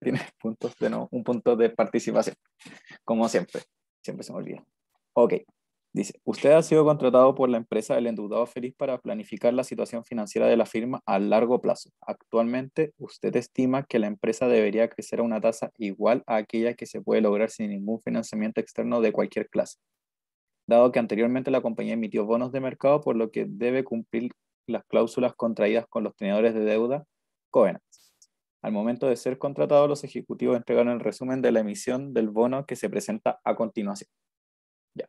tiene puntos de no, un punto de participación, como siempre. Siempre se me olvida. Ok. Dice, usted ha sido contratado por la empresa El Endeudado Feliz para planificar la situación financiera de la firma a largo plazo. Actualmente, usted estima que la empresa debería crecer a una tasa igual a aquella que se puede lograr sin ningún financiamiento externo de cualquier clase, dado que anteriormente la compañía emitió bonos de mercado, por lo que debe cumplir las cláusulas contraídas con los tenedores de deuda covenants. Al momento de ser contratado, los ejecutivos entregaron el resumen de la emisión del bono que se presenta a continuación. Ya.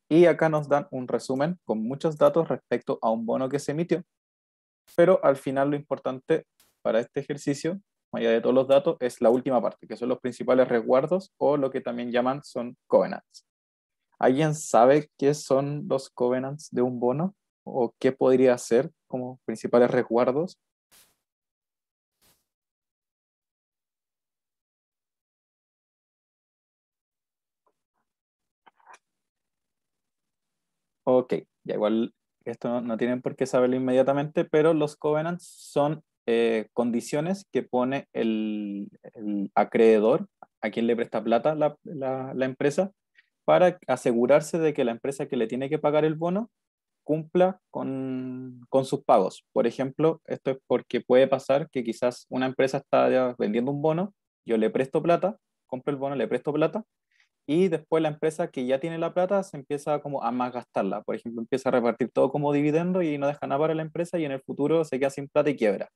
Y acá nos dan un resumen con muchos datos respecto a un bono que se emitió, pero al final lo importante para este ejercicio, más allá de todos los datos, es la última parte, que son los principales resguardos o lo que también llaman son covenants. ¿Alguien sabe qué son los covenants de un bono o qué podría ser como principales resguardos? Ok, ya igual esto no tienen por qué saberlo inmediatamente, pero los covenants son condiciones que pone el acreedor, a quien le presta plata la empresa, para asegurarse de que la empresa que le tiene que pagar el bono cumpla con sus pagos. Por ejemplo, esto es porque puede pasar que quizás una empresa está ya vendiendo un bono, yo le presto plata, compro el bono, le presto plata, y después la empresa que ya tiene la plata se empieza como a más gastarla. Por ejemplo, empieza a repartir todo como dividendo y no deja nada para la empresa y en el futuro se queda sin plata y quiebra.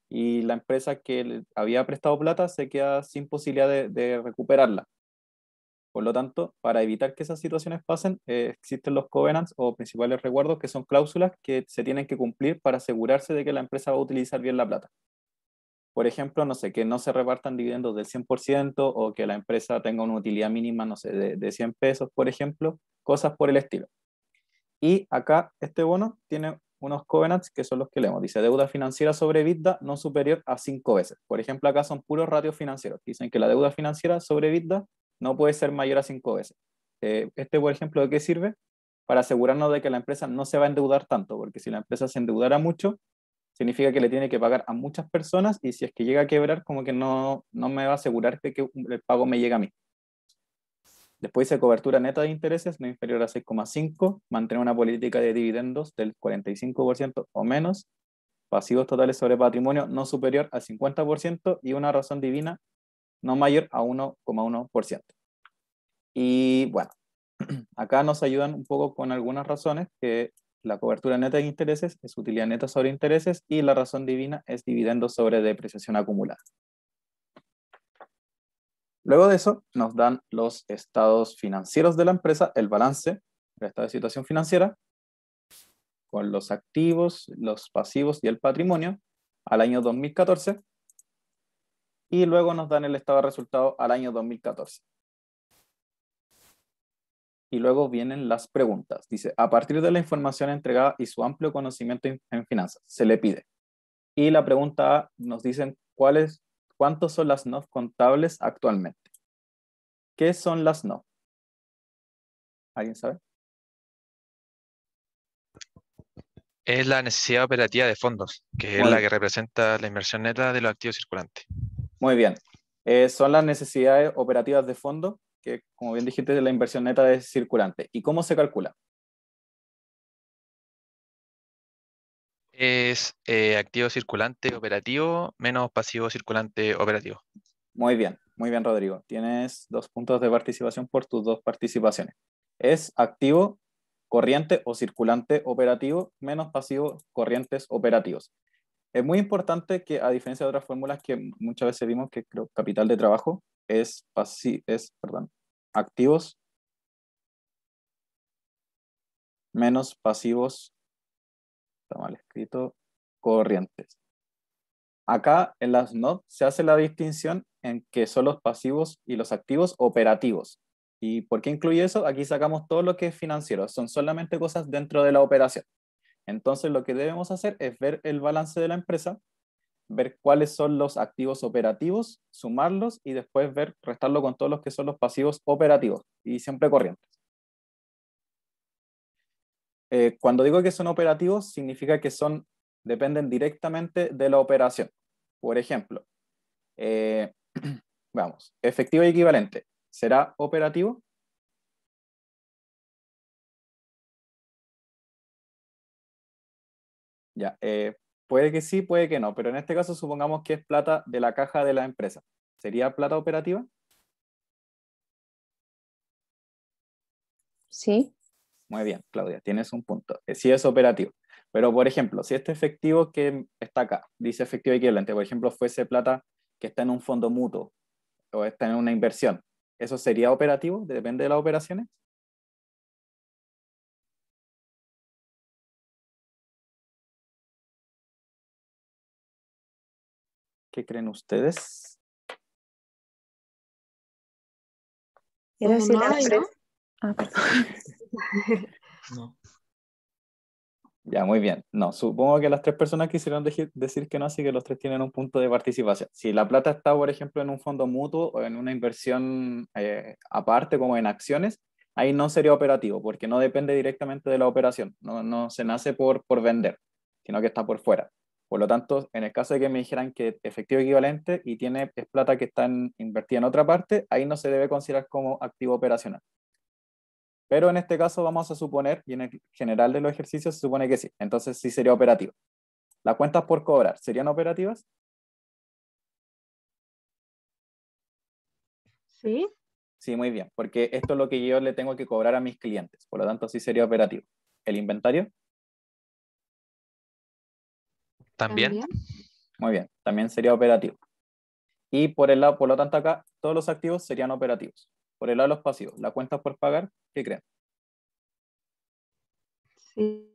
Y la empresa que le había prestado plata se queda sin posibilidad de recuperarla. Por lo tanto, para evitar que esas situaciones pasen, existen los covenants o principales resguardos, que son cláusulas que se tienen que cumplir para asegurarse de que la empresa va a utilizar bien la plata. Por ejemplo, no sé, que no se repartan dividendos del 100% o que la empresa tenga una utilidad mínima, no sé, de 100 pesos, por ejemplo, cosas por el estilo. Y acá este bono tiene unos covenants que son los que leemos. Dice deuda financiera sobre EBITDA no superior a 5 veces. Por ejemplo, acá son puros ratios financieros. Dicen que la deuda financiera sobre EBITDA no puede ser mayor a 5 veces. Este, por ejemplo, ¿de qué sirve? Para asegurarnos de que la empresa no se va a endeudar tanto, porque si la empresa se endeudara mucho, significa que le tiene que pagar a muchas personas y si es que llega a quebrar, como que no me va a asegurar de que el pago me llegue a mí. Después dice cobertura neta de intereses no inferior a 6,5, mantener una política de dividendos del 45% o menos, pasivos totales sobre patrimonio no superior al 50% y una razón divina no mayor a 1,1%. Y bueno, acá nos ayudan un poco con algunas razones, que la cobertura neta de intereses es utilidad neta sobre intereses y la razón divina es dividendos sobre depreciación acumulada. Luego de eso, nos dan los estados financieros de la empresa, el balance, el estado de situación financiera, con los activos, los pasivos y el patrimonio al año 2014, y luego nos dan el estado de resultados al año 2014. Y luego vienen las preguntas. Dice, a partir de la información entregada y su amplio conocimiento en finanzas, se le pide. Y la pregunta A nos dicen cuántos son las NOF contables actualmente. ¿Qué son las NOF? ¿Alguien sabe? Es la necesidad operativa de fondos, que es la Muy, que representa la inversión neta de los activos circulantes. muy bien. Son las necesidades operativas de fondo, que como bien dijiste, es la inversión neta de circulante. ¿Y cómo se calcula? Es activo circulante operativo menos pasivo circulante operativo. Muy bien, Rodrigo. Tienes 2 puntos de participación por tus 2 participaciones. Es activo, corriente o circulante operativo menos pasivo, corrientes operativos. Es muy importante que, a diferencia de otras fórmulas que muchas veces vimos, que creo capital de trabajo perdón, activos menos pasivos, está mal escrito, corrientes. Acá en las NOT se hace la distinción en que son los pasivos y los activos operativos. ¿Y por qué incluye eso? Aquí sacamos todo lo que es financiero, son solamente cosas dentro de la operación. Entonces lo que debemos hacer es ver el balance de la empresa, ver cuáles son los activos operativos, sumarlos y después restarlo con todos los que son los pasivos operativos y siempre corrientes. Cuando digo que son operativos, significa que dependen directamente de la operación. Por ejemplo, Vamos, efectivo y equivalente. ¿Será operativo? Ya, puede que sí, puede que no, pero en este caso supongamos que es plata de la caja de la empresa. ¿Sería plata operativa? Sí, Muy bien, Claudia, tienes un punto. Sí es operativo. Pero, por ejemplo, si este efectivo que está acá, dice efectivo equivalente, por ejemplo, fuese plata que está en un fondo mutuo o está en una inversión, ¿eso sería operativo? Depende de las operaciones. ¿Qué creen ustedes? era Como si no la hay, empresa. ¿no? Ah, perdón. No. Ya, muy bien. No, supongo que las tres personas quisieron decir que no, así que los tres tienen un punto de participación. Si la plata está, por ejemplo, en un fondo mutuo o en una inversión aparte, como en acciones, ahí no sería operativo, porque no depende directamente de la operación. No, no se nace por vender, sino que está por fuera. Por lo tanto, en el caso de que me dijeran que efectivo equivalente y tiene es plata que está invertida en otra parte, ahí no se debe considerar como activo operacional. Pero en este caso vamos a suponer, y en el general de los ejercicios se supone que sí, entonces sí sería operativo. ¿Las cuentas por cobrar serían operativas? Sí, Sí, muy bien, porque esto es lo que yo le tengo que cobrar a mis clientes, por lo tanto sí sería operativo. ¿El inventario? También. también. Muy bien, también sería operativo. Y por el lado, por lo tanto acá, todos los activos serían operativos. Por el lado de los pasivos, ¿las cuentas por pagar? ¿Qué creen? Sí.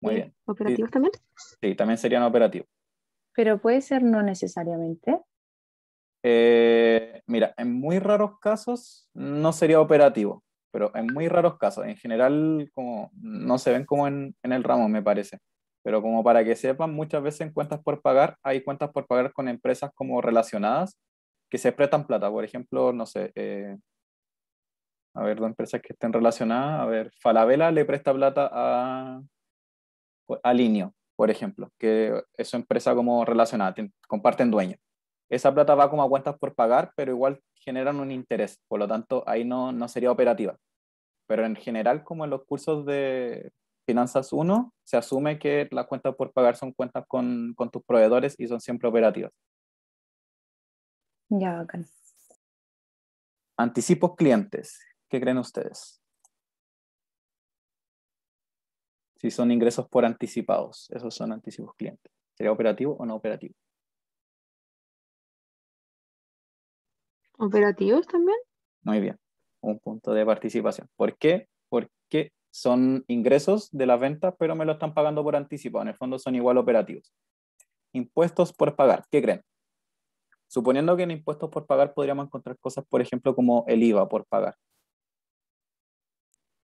Muy bien. Sí, ¿Operativos también? sí, también serían operativos. Pero puede ser no necesariamente. Mira, en muy raros casos no sería operativo, pero en muy raros casos, en general como no se ven como en el ramo, me parece. Pero como para que sepan, muchas veces en cuentas por pagar, hay cuentas por pagar con empresas como relacionadas que se prestan plata. Por ejemplo, no sé, a ver, dos empresas que estén relacionadas. A ver, Falabella le presta plata a Linio, por ejemplo, que es su empresa como relacionada, comparten dueño. Esa plata va como a cuentas por pagar, pero igual generan un interés, por lo tanto ahí no sería operativa. Pero en general, como en los cursos de Finanzas uno se asume que las cuentas por pagar son cuentas con tus proveedores y son siempre operativas. Ya, bacán. Anticipos clientes, ¿qué creen ustedes? Si son ingresos por anticipados, esos son anticipos clientes. ¿Sería operativo o no operativo? ¿Operativos también? Muy bien, un punto de participación. ¿Por qué? Porque son ingresos de las ventas, pero me lo están pagando por anticipado. En el fondo son igual operativos. Impuestos por pagar, ¿qué creen? Suponiendo que en impuestos por pagar podríamos encontrar cosas, por ejemplo, como el IVA por pagar.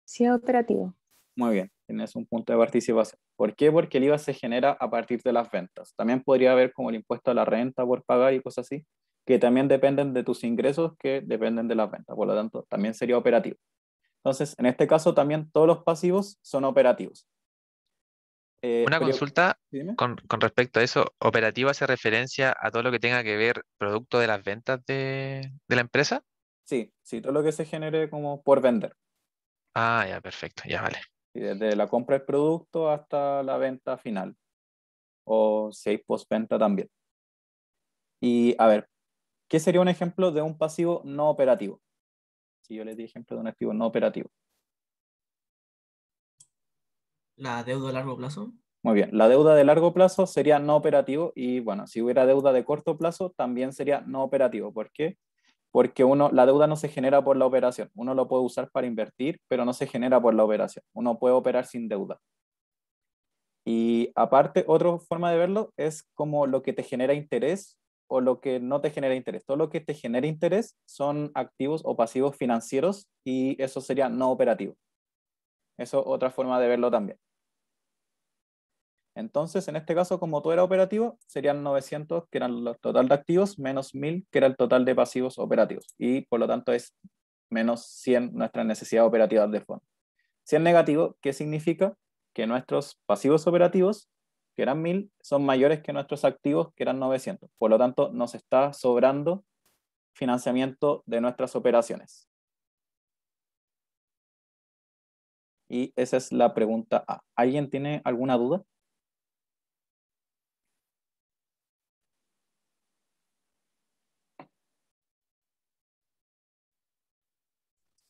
Sí, es operativo. Muy bien, tienes un punto de participación. ¿Por qué? Porque el IVA se genera a partir de las ventas. También podría haber como el impuesto a la renta por pagar y cosas así, que también dependen de tus ingresos, que dependen de las ventas. Por lo tanto, también sería operativo. Entonces, en este caso también todos los pasivos son operativos. Una Pero, consulta dime. con respecto a eso. ¿Operativa hace referencia a todo lo que tenga que ver producto de las ventas de la empresa? Sí, sí, todo lo que se genere como por vender. Ah, ya, perfecto, ya vale. Y desde la compra del producto hasta la venta final. O si hay postventa también. Y a ver, ¿qué sería un ejemplo de un pasivo no operativo? Si yo les di ejemplo de un activo no operativo. La deuda a largo plazo. Muy bien, la deuda de largo plazo sería no operativo y bueno, si hubiera deuda de corto plazo también sería no operativo. ¿Por qué? Porque la deuda no se genera por la operación. Uno lo puede usar para invertir, pero no se genera por la operación. Uno puede operar sin deuda. Y aparte, otra forma de verlo es como lo que te genera interés o lo que no te genera interés. Todo lo que te genera interés son activos o pasivos financieros y eso sería no operativo. Eso es otra forma de verlo también. Entonces, en este caso, como todo era operativo, serían 900, que eran los total de activos, menos 1000, que era el total de pasivos operativos. Y por lo tanto es menos 100 nuestras necesidades operativas de fondo. Si es negativo, ¿qué significa? Que nuestros pasivos operativos, que eran 1000, son mayores que nuestros activos, que eran 900. Por lo tanto, nos está sobrando financiamiento de nuestras operaciones. Y esa es la pregunta A. ¿Alguien tiene alguna duda?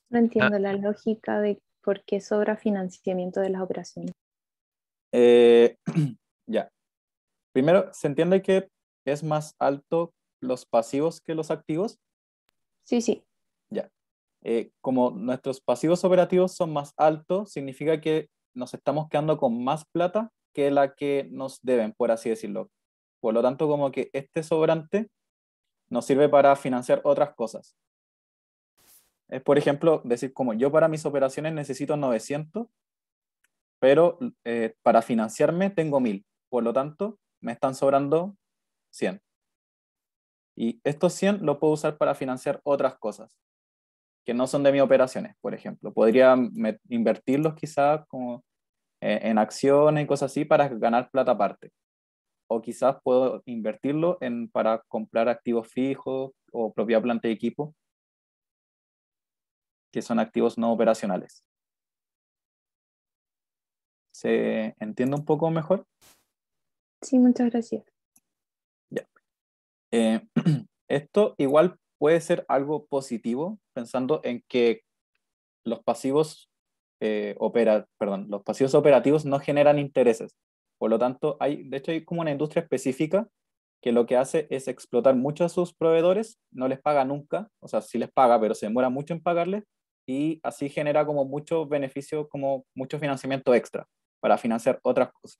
No entiendo la lógica de por qué sobra financiamiento de las operaciones. Eh, ya. Primero, se entiende que es más alto los pasivos que los activos. Sí, sí. Ya. Como nuestros pasivos operativos son más altos, significa que nos estamos quedando con más plata que la que nos deben, por así decirlo. Por lo tanto, como que este sobrante nos sirve para financiar otras cosas. Es, por ejemplo, decir como yo para mis operaciones necesito 900, pero para financiarme tengo 1000. Por lo tanto, me están sobrando 100. Y estos 100 los puedo usar para financiar otras cosas que no son de mis operaciones, por ejemplo. Podría invertirlos quizás como, en acciones y cosas así para ganar plata aparte. O quizás puedo invertirlo para comprar activos fijos o propiedad, planta y equipo, que son activos no operacionales. ¿Se entiende un poco mejor? Sí, muchas gracias. Ya. Esto igual puede ser algo positivo, pensando en que los pasivos, los pasivos operativos no generan intereses. Por lo tanto, de hecho hay como una industria específica que lo que hace es explotar mucho a sus proveedores, no les paga nunca, o sea, sí les paga, pero se demora mucho en pagarles, y así genera como mucho beneficio, como mucho financiamiento extra para financiar otras cosas.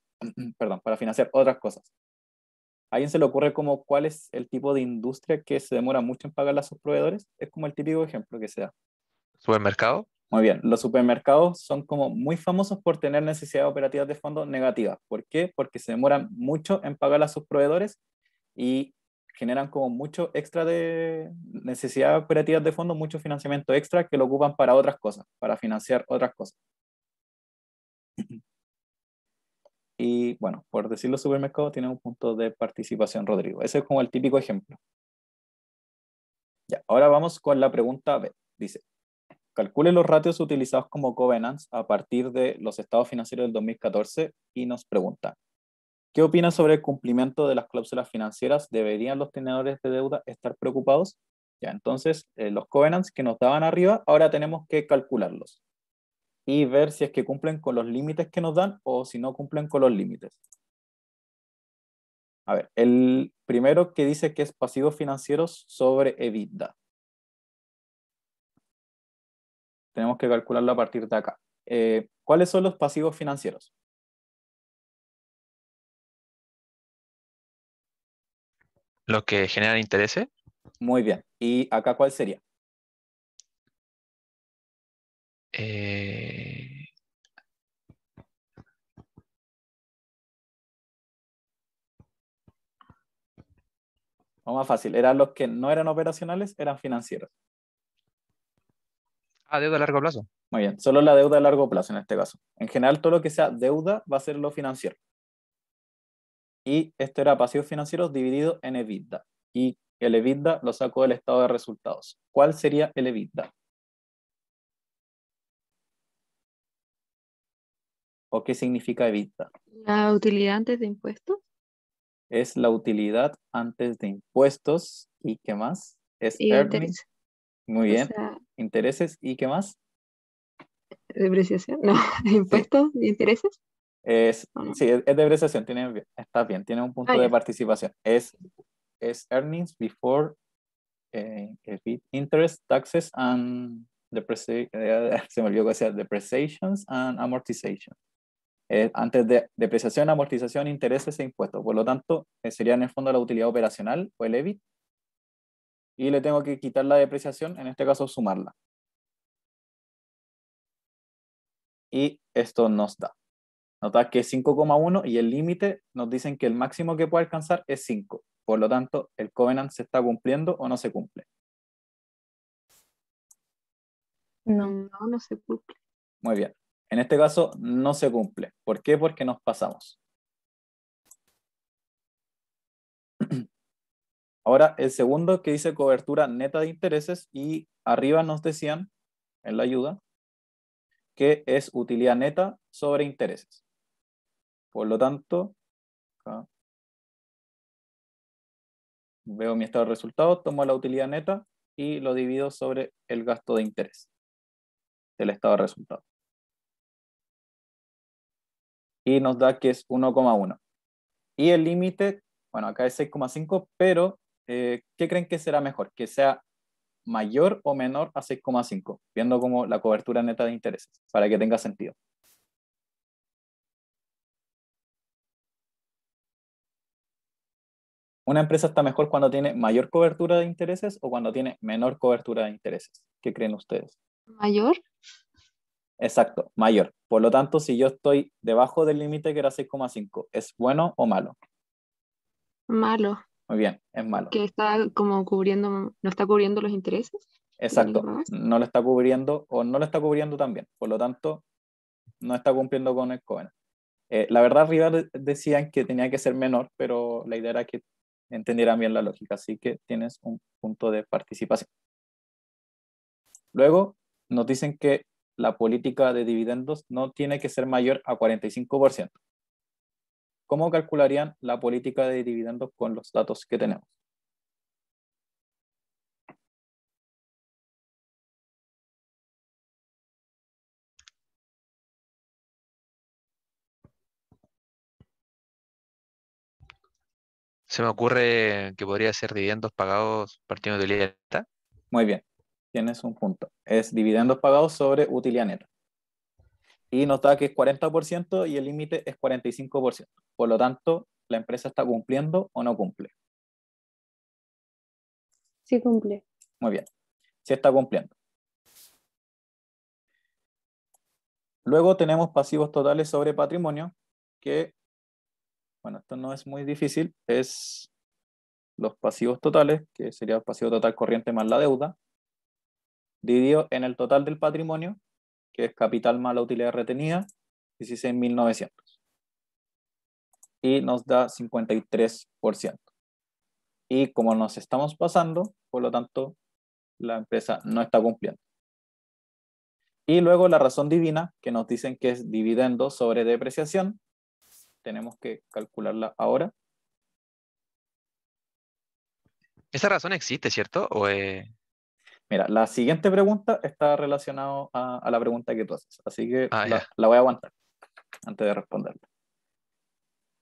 Perdón, para financiar otras cosas. ¿A alguien se le ocurre como cuál es el tipo de industria que se demora mucho en pagarle a sus proveedores? Es como el típico ejemplo que se da. ¿Supermercado? Muy bien, los supermercados son como muy famosos por tener necesidades operativas de fondo negativas. ¿Por qué? Porque se demoran mucho en pagar a sus proveedores y generan como mucho extra de necesidades operativas de fondo, mucho financiamiento extra que lo ocupan para otras cosas, para financiar otras cosas. Y bueno, por decirlo, supermercados tienen un punto de participación, Rodrigo. Ese es como el típico ejemplo. Ya, ahora vamos con la pregunta B. Dice, calcule los ratios utilizados como covenants a partir de los estados financieros del 2014 y nos pregunta, ¿qué opina sobre el cumplimiento de las cláusulas financieras? ¿Deberían los tenedores de deuda estar preocupados? Ya, entonces, los covenants que nos daban arriba, ahora tenemos que calcularlos y ver si es que cumplen con los límites que nos dan o si no cumplen con los límites. A ver, el primero que dice que es pasivos financieros sobre EBITDA. Tenemos que calcularlo a partir de acá. ¿Cuáles son los pasivos financieros? ¿Los que generan intereses? Muy bien. ¿Y acá cuál sería? Eh, O más fácil, eran los que no eran operacionales, eran financieros. Deuda a largo plazo. Muy bien, solo la deuda a largo plazo en este caso. En general, todo lo que sea deuda va a ser lo financiero. Y esto era pasivos financieros dividido en EBITDA. Y el EBITDA lo saco del estado de resultados. ¿Cuál sería el EBITDA? ¿O qué significa EBITDA? La utilidad antes de impuestos, Es la utilidad antes de impuestos. ¿Y qué más? Es y earning. interés. Muy O bien. sea, Intereses. ¿Y qué más? depreciación, no, Sí, impuestos y intereses, ¿o no? sí, es depreciación. Está bien, tiene un Ah, punto de ya. participación. Es earnings before interest, taxes, and se me olvidó que sea depreciations and amortization. Antes de depreciación, amortización, intereses e impuestos. Por lo tanto, sería en el fondo la utilidad operacional o el EBIT. Y le tengo que quitar la depreciación, en este caso sumarla. Y esto nos da. Nota que es 5,1 y el límite nos dicen que el máximo que puede alcanzar es 5. Por lo tanto, el covenant se está cumpliendo o no se cumple. No. No, no se cumple. Muy bien. En este caso no se cumple. ¿Por qué? Porque nos pasamos. Ahora, el segundo que dice cobertura neta de intereses, y arriba nos decían en la ayuda que es utilidad neta sobre intereses. Por lo tanto, acá veo mi estado de resultados, tomo la utilidad neta y lo divido sobre el gasto de interés del estado de resultados. Y nos da que es 1,1. Y el límite, bueno, acá es 6,5, pero ¿qué creen que será mejor? ¿Que sea mayor o menor a 6,5? Viendo como la cobertura neta de intereses, para que tenga sentido. ¿Una empresa está mejor cuando tiene mayor cobertura de intereses o cuando tiene menor cobertura de intereses? ¿Qué creen ustedes? Mayor, Exacto, mayor. Por lo tanto, si yo estoy debajo del límite que era 6,5, ¿es bueno o malo? malo, Muy bien, es malo. que está como cubriendo, no está cubriendo los intereses que tiene que Exacto, pagar. no lo está cubriendo o no lo está cubriendo también. Por lo tanto, no está cumpliendo con el covenant. La verdad, arriba decían que tenía que ser menor, pero la idea era que entendieran bien la lógica, así que tienes un punto de participación. Luego, nos dicen que la política de dividendos no tiene que ser mayor a 45%. ¿Cómo calcularían la política de dividendos con los datos que tenemos? Se me ocurre que podría ser dividendos pagados partiendo de utilidad neta. Muy bien, tienes un punto. Es dividendos pagados sobre utilidad neta. Y nos da que es 40% y el límite es 45%. Por lo tanto, ¿la empresa está cumpliendo o no cumple? Sí cumple. Muy bien, sí está cumpliendo. Luego tenemos pasivos totales sobre patrimonio, que, bueno, esto no es muy difícil, es los pasivos totales, que sería el pasivo total corriente más la deuda, dividido en el total del patrimonio, que es capital más la utilidad retenida, 16.900. Y nos da 53%. Y como nos estamos pasando, por lo tanto, la empresa no está cumpliendo. Y luego la razón divina, que nos dicen que es dividendo sobre depreciación, tenemos que calcularla ahora. Esa razón existe, ¿cierto? Mira, la siguiente pregunta está relacionada a la pregunta que tú haces, así que Ah, ya. la voy a aguantar antes de responderla.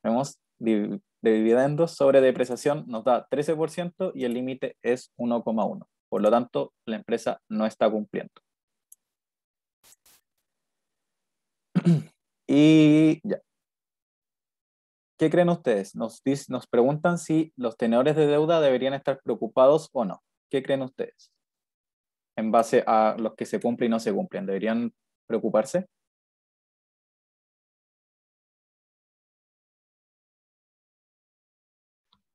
Vemos de dividendos sobre depreciación nos da 13% y el límite es 1,1. Por lo tanto, la empresa no está cumpliendo. Y ya. ¿Qué creen ustedes? Nos preguntan si los tenedores de deuda deberían estar preocupados o no. ¿Qué creen ustedes? En base a los que se cumplen y no se cumplen, ¿deberían preocuparse?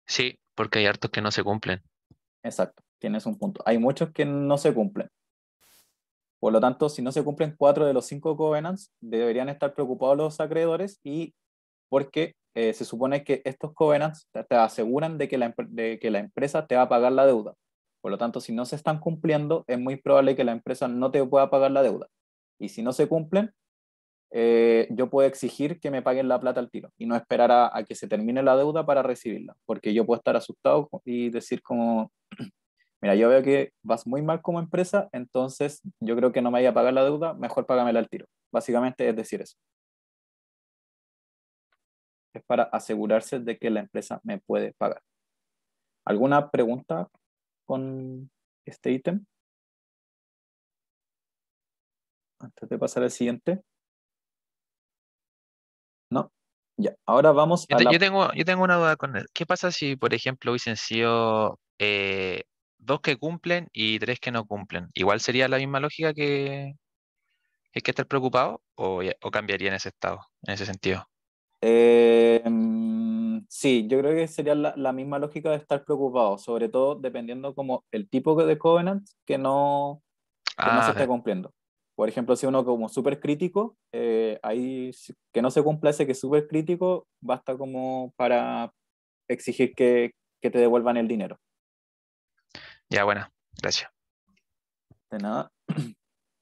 Sí, porque hay hartos que no se cumplen. Exacto, tienes un punto. Hay muchos que no se cumplen. Por lo tanto, si no se cumplen 4 de los 5 covenants, deberían estar preocupados los acreedores, y porque se supone que estos covenants te aseguran de que la empresa te va a pagar la deuda. Por lo tanto, si no se están cumpliendo, es muy probable que la empresa no te pueda pagar la deuda. Y si no se cumplen, yo puedo exigir que me paguen la plata al tiro y no esperar a que se termine la deuda para recibirla, porque yo puedo estar asustado y decir como, mira, yo veo que vas muy mal como empresa, entonces yo creo que no me vaya a pagar la deuda, mejor págamela al tiro. Básicamente es decir eso. Es para asegurarse de que la empresa me puede pagar. ¿Alguna pregunta con este ítem? Antes de pasar al siguiente. ¿No? Ya, ahora vamos a la... Yo tengo una duda con él. ¿Qué pasa si, por ejemplo, hubiesen sido dos que cumplen y tres que no cumplen? ¿Igual sería la misma lógica que hay que estar preocupado o cambiaría en ese estado, en ese sentido? Sí, yo creo que sería la misma lógica de estar preocupado, sobre todo dependiendo como el tipo de covenant que no se Ah, esté cumpliendo. Por ejemplo, si uno como súper crítico, ahí que no se cumpla ese que es súper crítico, basta como para exigir que te devuelvan el dinero. Ya, buena, gracias. De nada.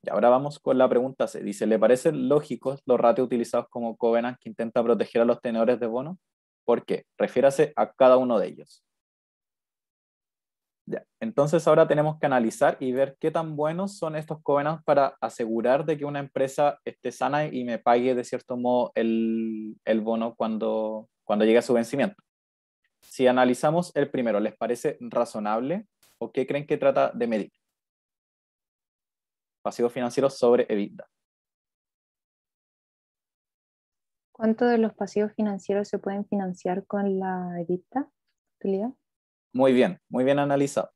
Y ahora vamos con la pregunta C. Dice, ¿le parecen lógicos los ratios utilizados como covenant que intenta proteger a los tenedores de bonos? ¿Por qué? Refiérase a cada uno de ellos. Ya. Entonces ahora tenemos que analizar y ver qué tan buenos son estos covenants para asegurar de que una empresa esté sana y me pague de cierto modo el bono cuando llegue a su vencimiento. Si analizamos el primero, ¿les parece razonable o qué creen que trata de medir? Pasivos financieros sobre EBITDA. ¿Cuánto de los pasivos financieros se pueden financiar con la EBITDA? ¿Utilidad? Muy bien analizado.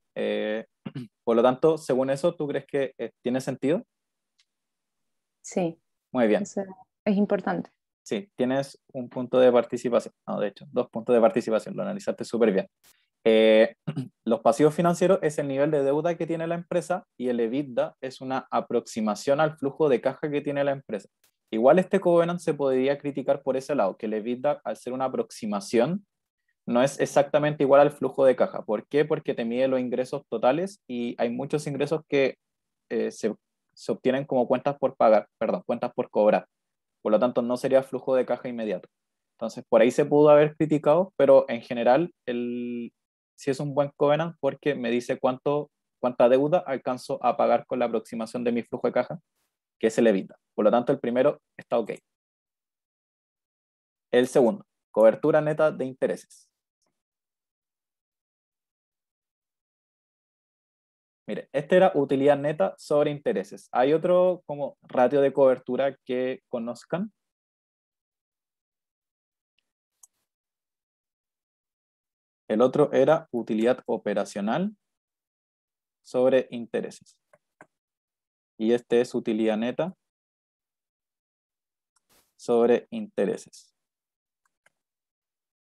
Por lo tanto, según eso, ¿tú crees que tiene sentido? Sí, Muy bien. eso es importante. Sí, tienes un punto de participación. No, de hecho, 2 puntos de participación. Lo analizaste súper bien. Eh, los pasivos financieros es el nivel de deuda que tiene la empresa y el EBITDA es una aproximación al flujo de caja que tiene la empresa. Igual este covenant se podría criticar por ese lado, que el EBITDA, al ser una aproximación, no es exactamente igual al flujo de caja. ¿Por qué? Porque te mide los ingresos totales y hay muchos ingresos que se obtienen como cuentas por pagar, perdón, cuentas por cobrar. Por lo tanto, no sería flujo de caja inmediato. Entonces, por ahí se pudo haber criticado, pero en general sí es un buen covenant porque me dice cuánta deuda alcanzo a pagar con la aproximación de mi flujo de caja, que es el EBITDA. Por lo tanto, el primero está ok. El segundo, cobertura neta de intereses. Mire, este era utilidad neta sobre intereses. ¿Hay otro como ratio de cobertura que conozcan? El otro era utilidad operacional sobre intereses. Y este es utilidad neta sobre intereses.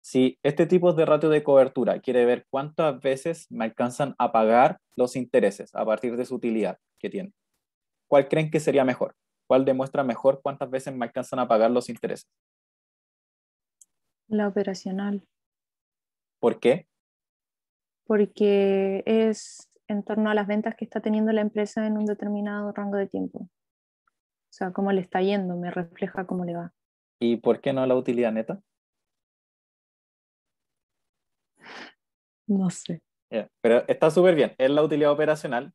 Si este tipo de ratio de cobertura quiere ver cuántas veces me alcanzan a pagar los intereses a partir de su utilidad que tiene, ¿cuál creen que sería mejor? ¿Cuál demuestra mejor cuántas veces me alcanzan a pagar los intereses? La operacional, ¿Por qué? porque es en torno a las ventas que está teniendo la empresa en un determinado rango de tiempo. O sea, cómo le está yendo, me refleja cómo le va. ¿Y por qué no la utilidad neta? No sé. Pero está súper bien, es la utilidad operacional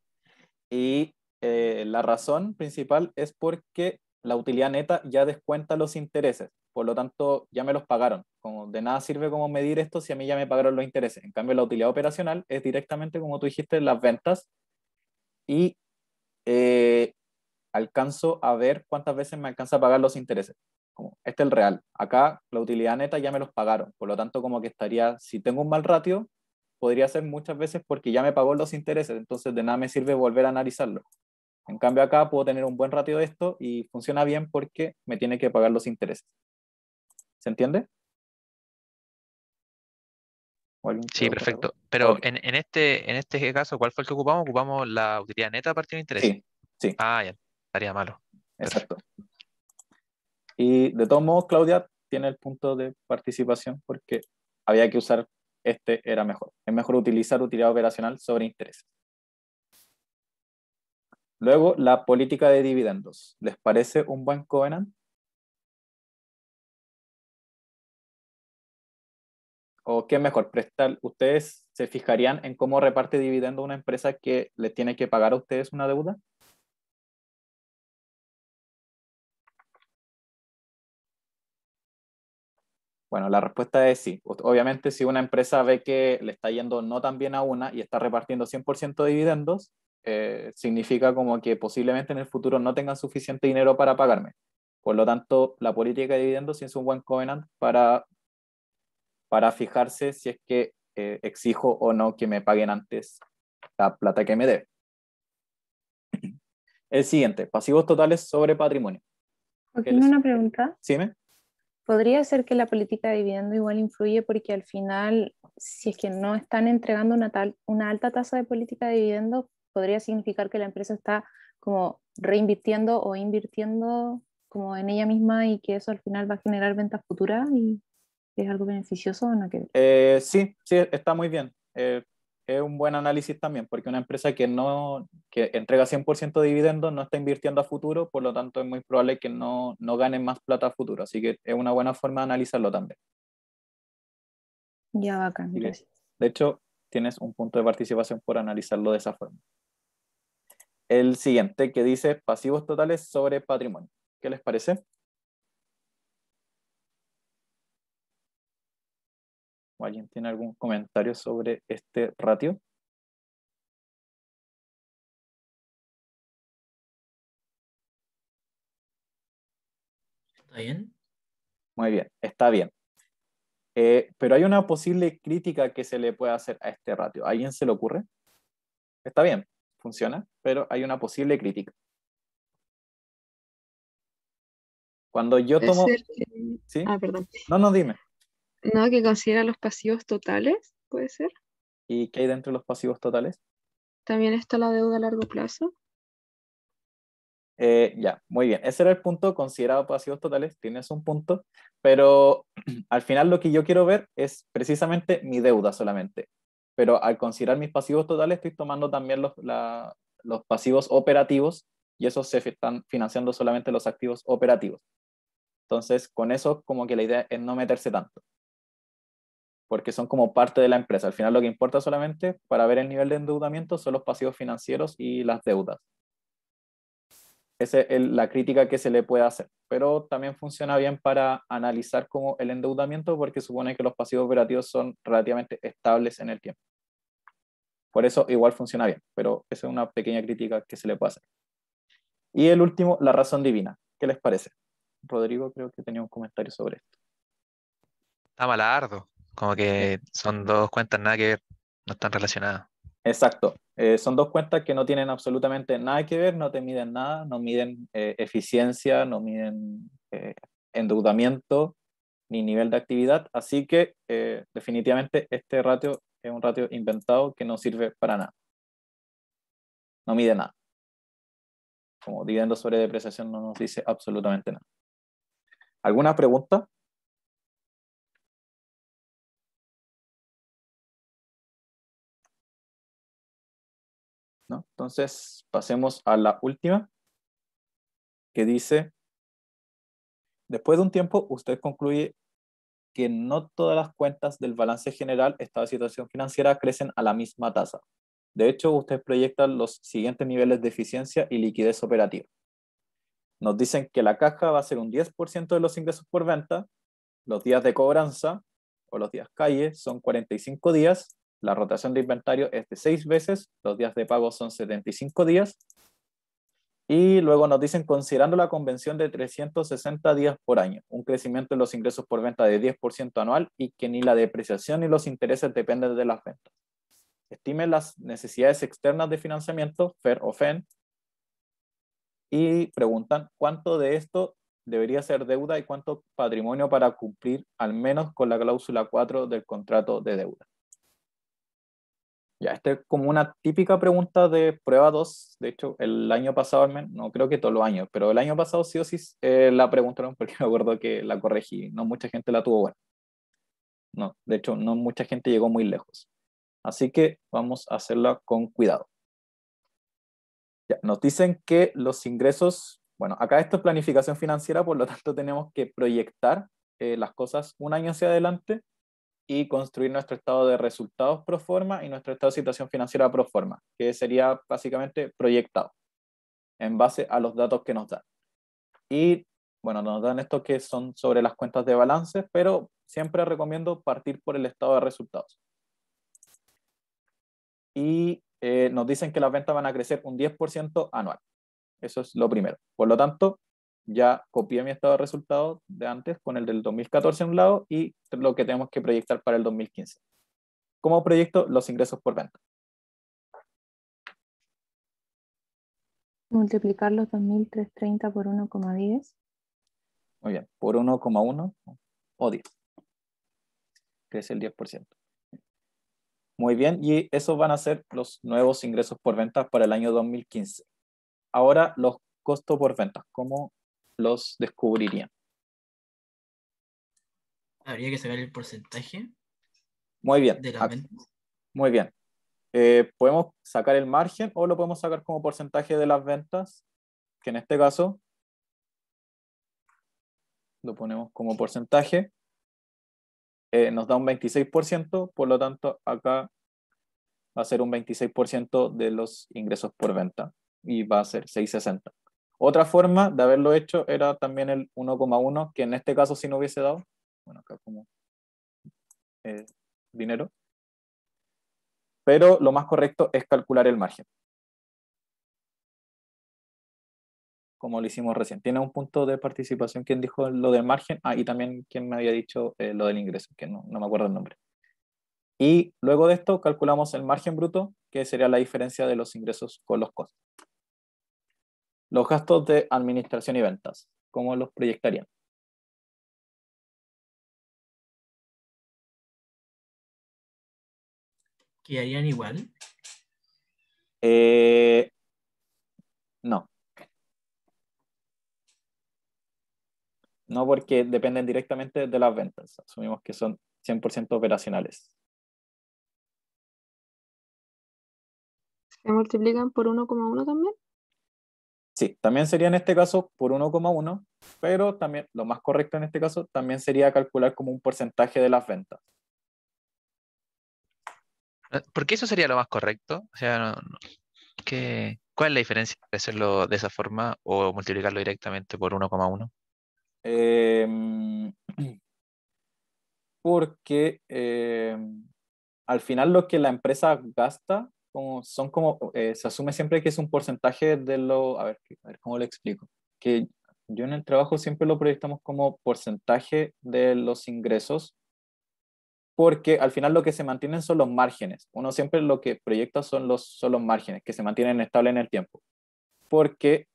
y la razón principal es porque la utilidad neta ya descuenta los intereses, por lo tanto ya me los pagaron. Como de nada sirve como medir esto si a mí ya me pagaron los intereses. En cambio, la utilidad operacional es directamente, como tú dijiste, las ventas y eh, alcanzo a ver cuántas veces me alcanza a pagar los intereses. Como, este es el real. Acá la utilidad neta ya me los pagaron, por lo tanto como que estaría, si tengo un mal ratio, podría ser muchas veces porque ya me pagó los intereses, entonces de nada me sirve volver a analizarlo. En cambio acá puedo tener un buen ratio de esto y funciona bien porque me tiene que pagar los intereses. ¿Se entiende? ¿O alguien Sí, quedó con algo? perfecto. Pero Ok. en este caso, ¿cuál fue el que ocupamos? Ocupamos la utilidad neta a partir de interés. Sí, sí, Ah, ya, estaría malo. exacto. Perfecto. Y de todos modos, Claudia tiene el punto de participación porque había que usar este, era mejor. Es mejor utilizar utilidad operacional sobre intereses. Luego, la política de dividendos. ¿Les parece un buen covenant? ¿O qué es mejor? Prestar, ¿ustedes se fijarían en cómo reparte dividendo una empresa que le tiene que pagar a ustedes una deuda? Bueno, la respuesta es sí. Obviamente, si una empresa ve que le está yendo no tan bien a una y está repartiendo 100% de dividendos, significa como que posiblemente en el futuro no tengan suficiente dinero para pagarme. Por lo tanto, la política de dividendos sí es un buen covenant para fijarse si es que exijo o no que me paguen antes la plata que me debe. El siguiente, pasivos totales sobre patrimonio. ¿Qué Joaquín, les? una pregunta. ¿Sí me? ¿Podría ser que la política de dividendo igual influye porque al final, si es que no están entregando una alta tasa de política de dividendo, podría significar que la empresa está como reinvirtiendo o invirtiendo como en ella misma y que eso al final va a generar ventas futuras y es algo beneficioso o no que ver? Sí, sí, está muy bien. es un buen análisis también, porque una empresa que entrega 100% de dividendos no está invirtiendo a futuro, por lo tanto es muy probable que no gane más plata a futuro. Así que es una buena forma de analizarlo también. Ya, bacán, Así que, gracias. de hecho, tienes un punto de participación por analizarlo de esa forma. El siguiente que dice pasivos totales sobre patrimonio. ¿Qué les parece? ¿O alguien tiene algún comentario sobre este ratio? ¿Está bien? Muy bien, está bien. Pero hay una posible crítica que se le puede hacer a este ratio. ¿A alguien se le ocurre? Está bien, funciona, pero hay una posible crítica. Cuando yo Puede tomo... ser ¿Sí? perdón. No, dime. No, que considera los pasivos totales, puede ser. ¿Y qué hay dentro de los pasivos totales? También está la deuda a largo plazo. Ya, muy bien. Ese era el punto considerado pasivos totales. Tienes un punto, pero al final lo que yo quiero ver es precisamente mi deuda solamente. Pero al considerar mis pasivos totales, estoy tomando también los pasivos operativos y esos se están financiando solamente los activos operativos. Entonces, con eso, como que la idea es no meterse tanto, porque son como parte de la empresa. Al final, lo que importa solamente para ver el nivel de endeudamiento son los pasivos financieros y las deudas. Esa es la crítica que se le puede hacer, pero también funciona bien para analizar como el endeudamiento porque supone que los pasivos operativos son relativamente estables en el tiempo. Por eso igual funciona bien, pero esa es una pequeña crítica que se le puede hacer. Y el último, la razón divina. ¿Qué les parece? Rodrigo creo que tenía un comentario sobre esto. Está malardo. Como que son dos cuentas nada que ver, no están relacionadas. Exacto. Son dos cuentas que no tienen absolutamente nada que ver, no te miden nada, no miden eficiencia, no miden endeudamiento ni nivel de actividad, así que definitivamente este ratio es un ratio inventado que no sirve para nada. No mide nada. Como dividendo sobre depreciación no nos dice absolutamente nada. ¿Alguna pregunta? ¿No? Entonces pasemos a la última, que dice, después de un tiempo usted concluye que no todas las cuentas del balance general, estado de situación financiera, crecen a la misma tasa. De hecho, usted proyecta los siguientes niveles de eficiencia y liquidez operativa. Nos dicen que la caja va a ser un 10% de los ingresos por venta, los días de cobranza o los días calle son 45 días, la rotación de inventario es de 6 veces, los días de pago son 75 días, y luego nos dicen considerando la convención de 360 días por año, un crecimiento en los ingresos por venta de 10% anual y que ni la depreciación ni los intereses dependen de las ventas. Estime las necesidades externas de financiamiento, FER o FEN, y preguntan cuánto de esto debería ser deuda y cuánto patrimonio para cumplir al menos con la cláusula 4 del contrato de deuda. Ya, esta es como una típica pregunta de prueba 2. De hecho, el año pasado, no creo que todos los años, pero el año pasado sí o sí la preguntaron porque me acuerdo que la corregí. No mucha gente la tuvo buena. No, de hecho, no mucha gente llegó muy lejos. Así que vamos a hacerla con cuidado. Ya, nos dicen que los ingresos, bueno, acá esto es planificación financiera, por lo tanto tenemos que proyectar las cosas un año hacia adelante y construir nuestro estado de resultados pro forma y nuestro estado de situación financiera pro forma, que sería básicamente proyectado en base a los datos que nos dan. Y bueno, nos dan estos que son sobre las cuentas de balance, pero siempre recomiendo partir por el estado de resultados. Y nos dicen que las ventas van a crecer un 10% anual. Eso es lo primero. Por lo tanto, ya copié mi estado de resultados de antes con el del 2014 a un lado y lo que tenemos que proyectar para el 2015. ¿Cómo proyecto los ingresos por venta? Multiplicar los 2.330 por 1,10. Muy bien, por 1,1 o 10. Crece el 10%. Muy bien, y esos van a ser los nuevos ingresos por venta para el año 2015. Ahora, los costos por venta, ¿cómo los descubrirían? Habría que sacar el porcentaje Muy bien, de las ventas. muy bien. Podemos sacar el margen o lo podemos sacar como porcentaje de las ventas, que en este caso lo ponemos como porcentaje. Nos da un 26%, por lo tanto acá va a ser un 26% de los ingresos por venta y va a ser 660. Otra forma de haberlo hecho era también el 1,1, que en este caso sí no hubiese dado, bueno, acá como dinero, pero lo más correcto es calcular el margen, como lo hicimos recién. ¿Tiene un punto de participación quien dijo lo del margen? Ah, y también quien me había dicho lo del ingreso, que no me acuerdo el nombre. Y luego de esto calculamos el margen bruto, que sería la diferencia de los ingresos con los costos. Los gastos de administración y ventas, ¿cómo los proyectarían? ¿Quedarían igual? No, no porque dependen directamente de las ventas. Asumimos que son 100% operacionales. ¿Se multiplican por 1,1 también? Sí, también sería en este caso por 1,1, pero también lo más correcto en este caso también sería calcular como un porcentaje de las ventas. ¿Por qué eso sería lo más correcto? O sea, ¿cuál es la diferencia de hacerlo de esa forma o multiplicarlo directamente por 1,1? Eh, porque al final lo que la empresa gasta son como, se asume siempre que es un porcentaje de lo, a ver cómo le explico, que yo en el trabajo siempre lo proyectamos como porcentaje de los ingresos, porque al final lo que se mantienen son los márgenes. Uno siempre lo que proyecta son los márgenes, que se mantienen estables en el tiempo. Porque,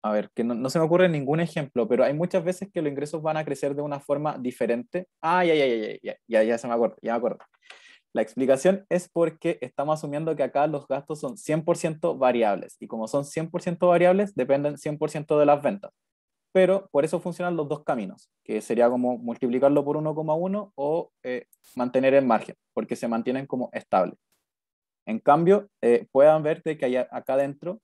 a ver, que no se me ocurre ningún ejemplo, pero hay muchas veces que los ingresos van a crecer de una forma diferente. Ah, ya se me acuerdo, ya me acuerdo. La explicación es porque estamos asumiendo que acá los gastos son 100% variables, y como son 100% variables, dependen 100% de las ventas. Pero por eso funcionan los dos caminos, que sería como multiplicarlo por 1,1 o mantener el margen, porque se mantienen como estables. En cambio, puedan ver de que acá adentro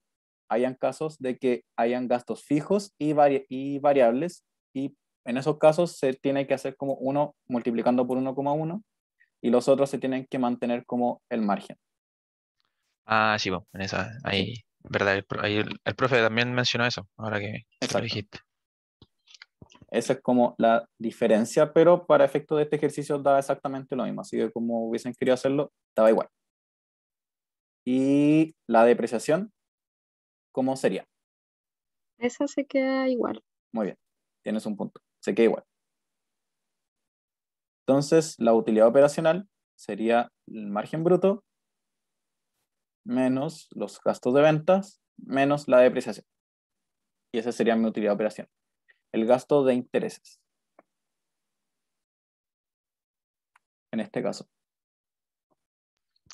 hayan casos de que hayan gastos fijos y variables, y en esos casos se tiene que hacer como uno multiplicando por 1,1 y los otros se tienen que mantener como el margen. Ah, sí, bueno, ¿Sí? ahí, verdad, ahí el profe también mencionó eso, ahora que lo Exacto. dijiste. Esa es como la diferencia, pero para efectos de este ejercicio da exactamente lo mismo, así que como hubiesen querido hacerlo, daba igual. Y la depreciación, ¿cómo sería? Esa se queda igual. Muy bien, tienes un punto, se queda igual. Entonces, la utilidad operacional sería el margen bruto menos los gastos de ventas menos la depreciación. Y esa sería mi utilidad operacional. El gasto de intereses, en este caso.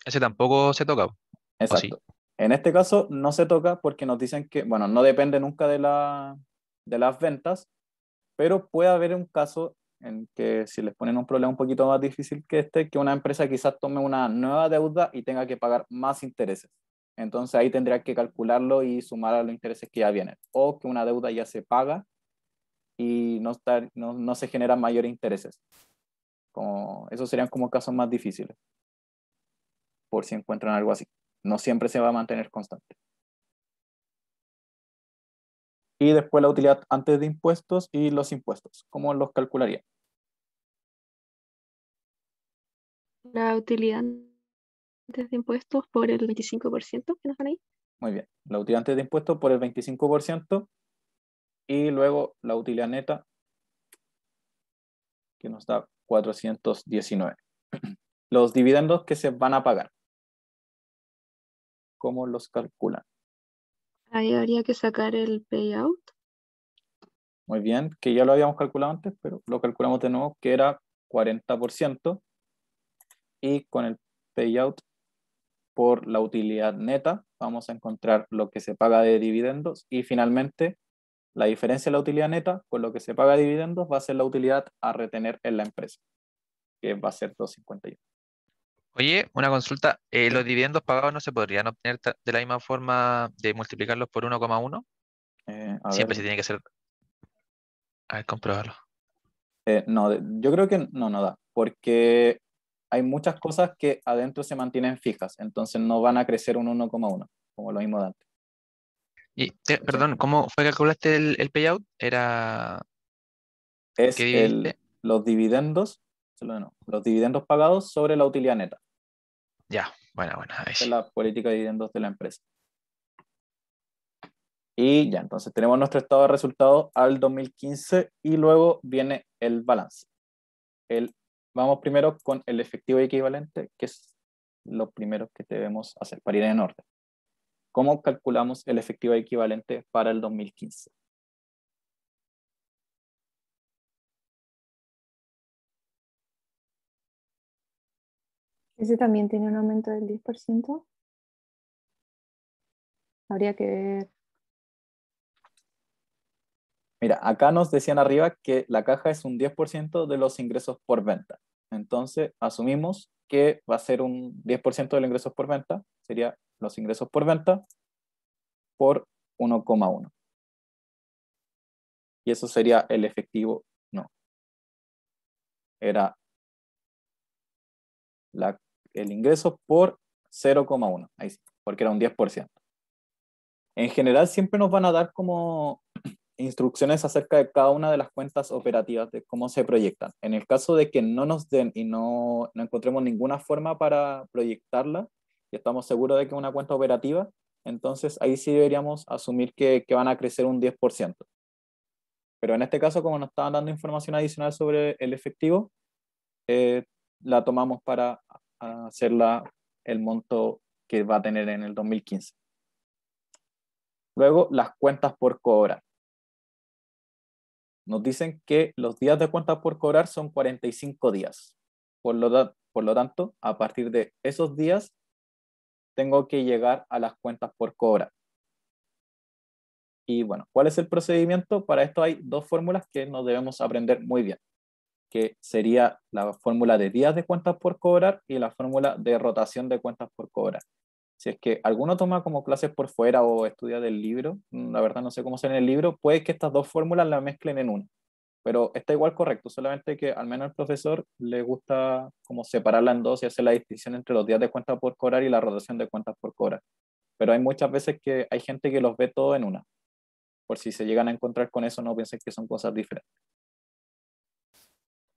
Ese tampoco se toca, ¿o sí? Exacto. En este caso no se toca porque nos dicen que, bueno, no depende nunca de las ventas, pero puede haber un caso en que si les ponen un problema un poquito más difícil que este, que una empresa quizás tome una nueva deuda y tenga que pagar más intereses. Entonces ahí tendría que calcularlo y sumar a los intereses que ya vienen. O que una deuda ya se paga y no se generan mayores intereses. Esos serían como casos más difíciles, por si encuentran algo así. No siempre se va a mantener constante. Y después la utilidad antes de impuestos y los impuestos. ¿Cómo los calcularía? La utilidad antes de impuestos por el 25% que nos dan ahí. Muy bien. La utilidad antes de impuestos por el 25% y luego la utilidad neta que nos da 419. Los dividendos que se van a pagar, ¿cómo los calculan? Ahí habría que sacar el payout. Muy bien, que ya lo habíamos calculado antes, pero lo calculamos de nuevo, que era 40%, y con el payout por la utilidad neta vamos a encontrar lo que se paga de dividendos, y finalmente la diferencia de la utilidad neta con lo que se paga de dividendos va a ser la utilidad a retener en la empresa, que va a ser 251. Oye, una consulta. Sí. ¿Los dividendos pagados no se podrían obtener de la misma forma de multiplicarlos por 1,1? A ver, Siempre se tiene que hacer. A ver, comprobarlo. no, yo creo que no, no da, porque hay muchas cosas que adentro se mantienen fijas, entonces no van a crecer un 1,1, como lo mismo de antes. Y, ¿Cachai? perdón, ¿cómo fue que calculaste el payout? Era. ¿Qué Es dividiste? los dividendos, no, los dividendos pagados sobre la utilidad neta. Ya, bueno, ahí Esa es sí. la política de dividendos de la empresa. Y ya, entonces tenemos nuestro estado de resultados al 2015 y luego viene el balance. Vamos primero con el efectivo equivalente, que es lo primero que debemos hacer para ir en orden. ¿Cómo calculamos el efectivo equivalente para el 2015? Ese también tiene un aumento del 10%. Habría que ver. Mira, acá nos decían arriba que la caja es un 10% de los ingresos por venta. Entonces, asumimos que va a ser un 10% de los ingresos por venta, sería los ingresos por venta por 1,1. Y eso sería el efectivo, no, era el ingreso por 0,1, ahí sí, porque era un 10%. En general siempre nos van a dar como instrucciones acerca de cada una de las cuentas operativas, de cómo se proyectan. En el caso de que no nos den y no encontremos ninguna forma para proyectarla, y estamos seguros de que es una cuenta operativa, entonces ahí sí deberíamos asumir que van a crecer un 10%. Pero en este caso, como nos estaban dando información adicional sobre el efectivo, eh, la tomamos para hacerla el monto que va a tener en el 2015. Luego, las cuentas por cobrar. Nos dicen que los días de cuentas por cobrar son 45 días. Por lo tanto, a partir de esos días, tengo que llegar a las cuentas por cobrar. Y bueno, ¿cuál es el procedimiento? Para esto hay dos fórmulas que nos debemos aprender muy bien, que sería la fórmula de días de cuentas por cobrar y la fórmula de rotación de cuentas por cobrar. Si es que alguno toma como clases por fuera o estudia del libro, la verdad no sé cómo ser en el libro, puede que estas dos fórmulas la mezclen en una, pero está igual correcto, solamente que al menos al profesor le gusta como separarla en dos y hacer la distinción entre los días de cuenta por cobrar y la rotación de cuentas por cobrar. Pero hay muchas veces que hay gente que los ve todo en una. Por si se llegan a encontrar con eso, no piensen que son cosas diferentes.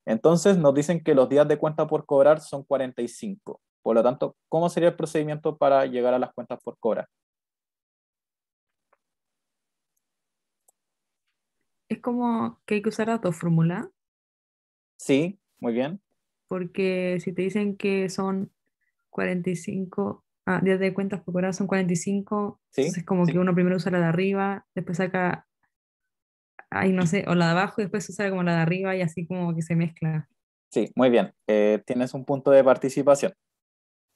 Entonces nos dicen que los días de cuenta por cobrar son 45. Por lo tanto, ¿cómo sería el procedimiento para llegar a las cuentas por cobrar? Es como que hay que usar las dos fórmulas, Sí, muy bien. porque si te dicen que son 45, días de cuentas por cobrar son 45, Sí, entonces como que uno primero usa la de arriba, después saca, ay, no sé, o la de abajo y después usa como la de arriba y así como que se mezcla. sí, muy bien. Tienes un punto de participación.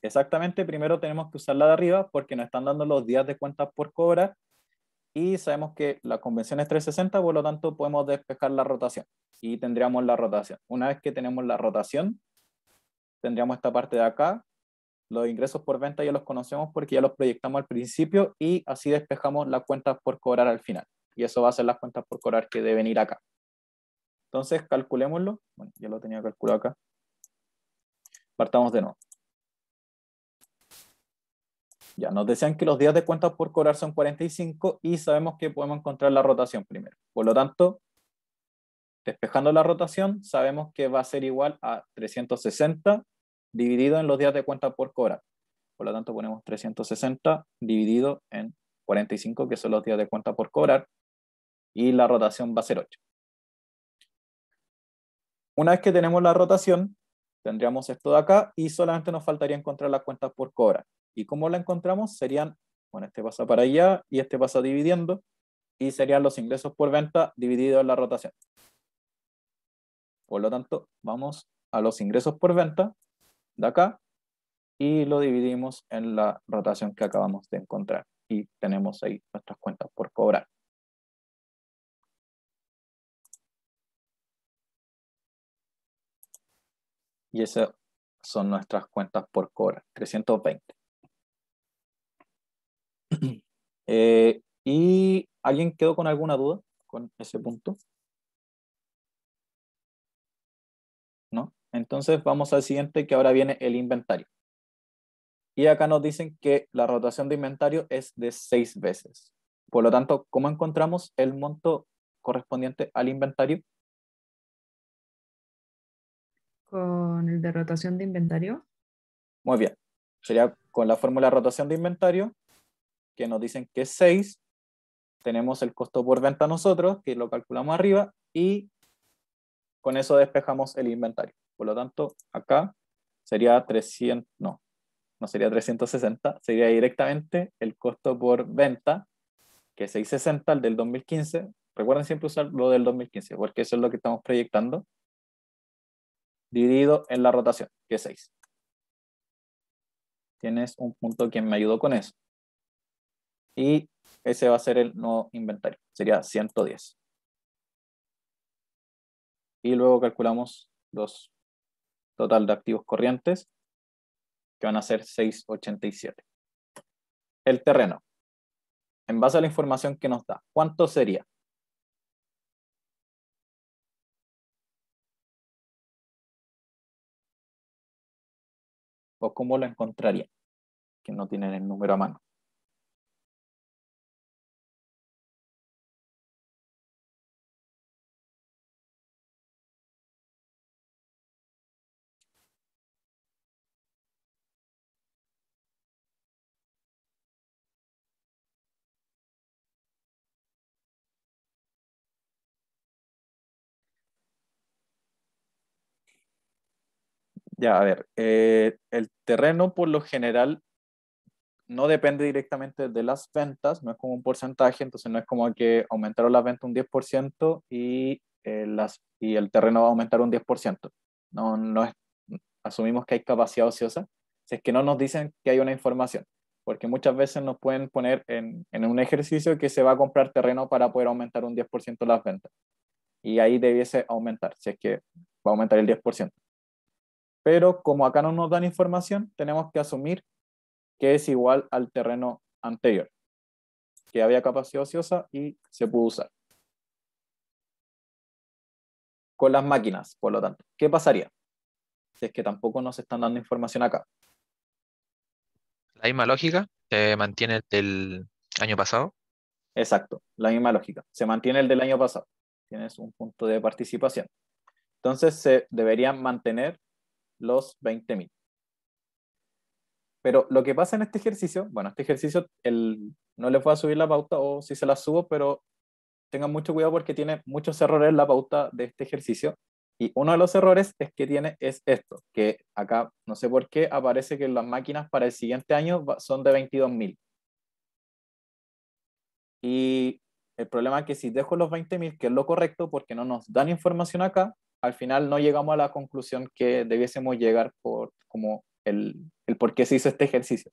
Exactamente, primero tenemos que usar la de arriba porque nos están dando los días de cuentas por cobrar y sabemos que la convención es 360, por lo tanto podemos despejar la rotación y tendríamos la rotación. Una vez que tenemos la rotación, tendríamos esta parte de acá. Los ingresos por venta ya los conocemos porque ya los proyectamos al principio y así despejamos las cuentas por cobrar al final. Y eso va a ser las cuentas por cobrar que deben ir acá. Entonces, calculémoslo. Bueno, ya lo tenía calculado acá. Partamos de nuevo. Ya, nos decían que los días de cuentas por cobrar son 45 y sabemos que podemos encontrar la rotación primero. Por lo tanto, despejando la rotación, sabemos que va a ser igual a 360 dividido en los días de cuenta por cobrar. Por lo tanto, ponemos 360 dividido en 45, que son los días de cuenta por cobrar, y la rotación va a ser 8. Una vez que tenemos la rotación, tendríamos esto de acá y solamente nos faltaría encontrar las cuentas por cobrar. ¿Y cómo la encontramos? Serían, bueno, este pasa para allá y este pasa dividiendo, y serían los ingresos por venta divididos en la rotación. Por lo tanto, vamos a los ingresos por venta de acá y lo dividimos en la rotación que acabamos de encontrar. Y tenemos ahí nuestras cuentas por cobrar. Y esas son nuestras cuentas por cobrar, 320. ¿Y alguien quedó con alguna duda con ese punto? ¿No? Entonces vamos al siguiente, que ahora viene el inventario. Y acá nos dicen que la rotación de inventario es de 6 veces. Por lo tanto, ¿cómo encontramos el monto correspondiente al inventario? Con el de rotación de inventario. Muy bien. Sería con la fórmula de rotación de inventario, que nos dicen que es 6. Tenemos el costo por venta nosotros, que lo calculamos arriba, y con eso despejamos el inventario. Por lo tanto, acá sería 300, no sería 360, sería directamente el costo por venta, que es 660, el del 2015. Recuerden siempre usar lo del 2015, porque eso es lo que estamos proyectando, dividido en la rotación, que es 6. Tienes un punto que me ayudó con eso. Y ese va a ser el nuevo inventario, sería 110. Y luego calculamos los total de activos corrientes, que van a ser 687. El terreno, en base a la información que nos da, ¿cuánto sería? ¿O cómo lo encontraría? Que no tienen el número a mano. Ya, a ver, el terreno por lo general no depende directamente de las ventas, no es como un porcentaje, entonces no es como que aumentaron las ventas un 10% y el terreno va a aumentar un 10%. No es, asumimos que hay capacidad ociosa, si es que no nos dicen que hay una información, porque muchas veces nos pueden poner en un ejercicio que se va a comprar terreno para poder aumentar un 10% las ventas, y ahí debiese aumentar, si es que va a aumentar el 10%. Pero como acá no nos dan información, tenemos que asumir que es igual al terreno anterior, que había capacidad ociosa y se pudo usar. Con las máquinas, por lo tanto, ¿qué pasaría? Si es que tampoco nos están dando información acá. La misma lógica se mantiene del año pasado. Exacto, la misma lógica. Se mantiene el del año pasado. Tienes un punto de participación. Entonces se deberían mantener los 20.000. Pero lo que pasa en este ejercicio, bueno, este ejercicio no les voy a subir la pauta, o si se la subo, pero tengan mucho cuidado porque tiene muchos errores en la pauta de este ejercicio. Y uno de los errores es esto, que acá no sé por qué aparece que las máquinas para el siguiente año son de 22.000. Y el problema es que si dejo los 20.000, que es lo correcto, porque no nos dan información acá, al final no llegamos a la conclusión que debiésemos llegar por como el por qué se hizo este ejercicio.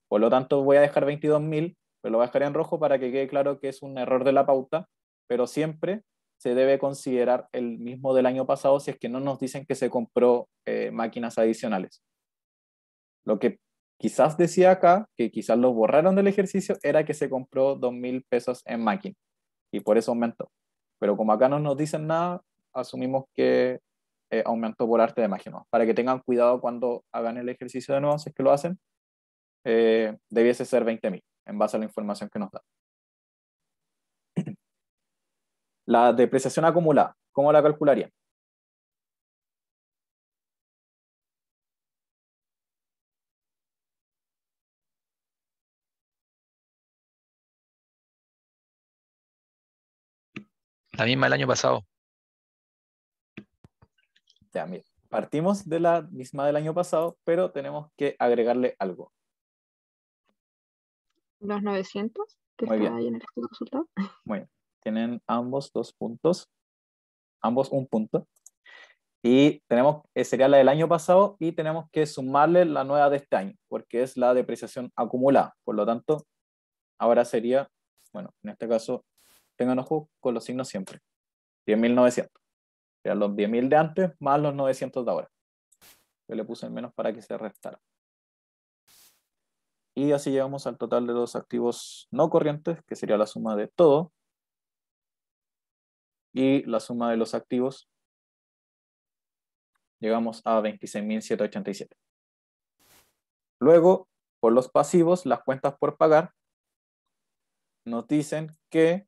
Por lo tanto, voy a dejar 22.000, pero lo voy a dejar en rojo para que quede claro que es un error de la pauta, pero siempre se debe considerar el mismo del año pasado si es que no nos dicen que se compró máquinas adicionales. Lo que quizás decía acá, que quizás lo borraron del ejercicio, era que se compró 2.000 pesos en máquina y por eso aumentó. Pero como acá no nos dicen nada, asumimos que aumentó por arte de magia, ¿no? Para que tengan cuidado cuando hagan el ejercicio de nuevo, si es que lo hacen, debiese ser 20.000 en base a la información que nos da. La depreciación acumulada, ¿cómo la calcularían? La misma del año pasado. Ya, mira, partimos de la misma del año pasado, pero tenemos que agregarle algo. Los 900 que Muy está bien, ahí en el resultado. muy bien. Tienen ambos 2 puntos, ambos un punto. Y tenemos, sería la del año pasado, y tenemos que sumarle la nueva de este año, porque es la depreciación acumulada. Por lo tanto, ahora sería, bueno, en este caso, tengan ojo con los signos siempre. 10.900. Serían los 10.000 de antes más los 900 de ahora. que le puse el menos para que se restara. Y así llegamos al total de los activos no corrientes, que sería la suma de todo, y la suma de los activos, llegamos a 26.787. Luego, por los pasivos, las cuentas por pagar, nos dicen que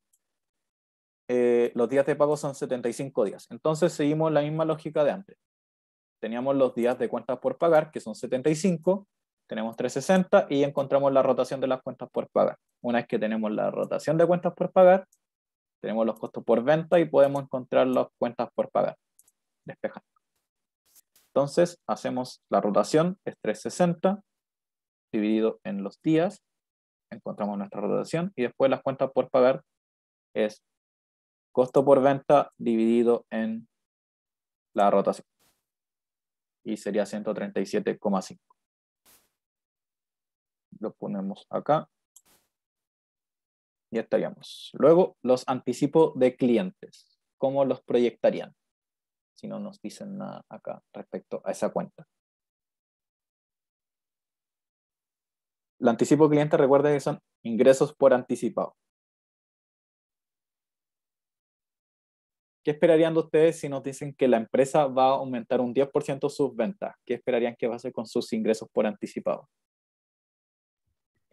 los días de pago son 75 días. Entonces seguimos la misma lógica de antes. Teníamos los días de cuentas por pagar, que son 75, tenemos 360 y encontramos la rotación de las cuentas por pagar. Una vez que tenemos la rotación de cuentas por pagar, tenemos los costos por venta y podemos encontrar las cuentas por pagar. Despejando. Entonces hacemos la rotación, es 360 dividido en los días, encontramos nuestra rotación y después las cuentas por pagar es costo por venta dividido en la rotación. Y sería 137,5. Lo ponemos acá. Y estaríamos. Luego, los anticipos de clientes. ¿Cómo los proyectarían? Si no nos dicen nada acá respecto a esa cuenta. El anticipo de clientes, recuerden que son ingresos por anticipado. ¿Qué esperarían de ustedes si nos dicen que la empresa va a aumentar un 10% sus ventas? ¿Qué esperarían que va a hacer con sus ingresos por anticipado?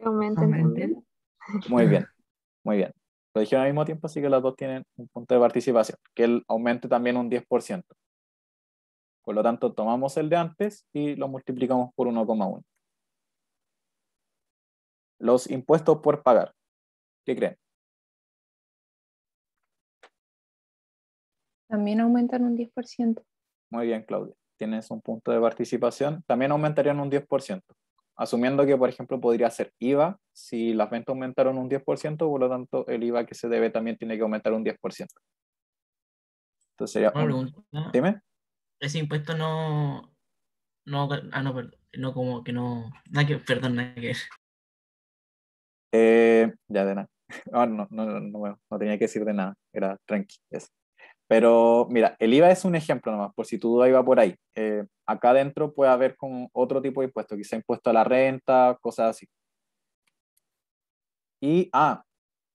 Aumenten Aumenten. también. Muy bien, muy bien. Lo dijeron al mismo tiempo, así que las dos tienen un punto de participación. Que él aumente también un 10%. Por lo tanto, tomamos el de antes y lo multiplicamos por 1,1. Los impuestos por pagar. ¿Qué creen? También aumentan un 10%. Muy bien, Claudia. Tienes un punto de participación. También aumentarían un 10%. Asumiendo que, por ejemplo, podría ser IVA. Si las ventas aumentaron un 10%, por lo tanto, el IVA que se debe también tiene que aumentar un 10%. Entonces sería Una un... pregunta. Dime. Ese impuesto no, no, perdón, no como que no, nada que, perdón, nada que ver. Ya de nada. No tenía que decir de nada. Era tranqui. Eso. Pero mira, el IVA es un ejemplo nomás, por si tu duda iba por ahí. Acá adentro puede haber como otro tipo de impuesto, quizá impuesto a la renta, cosas así. Y,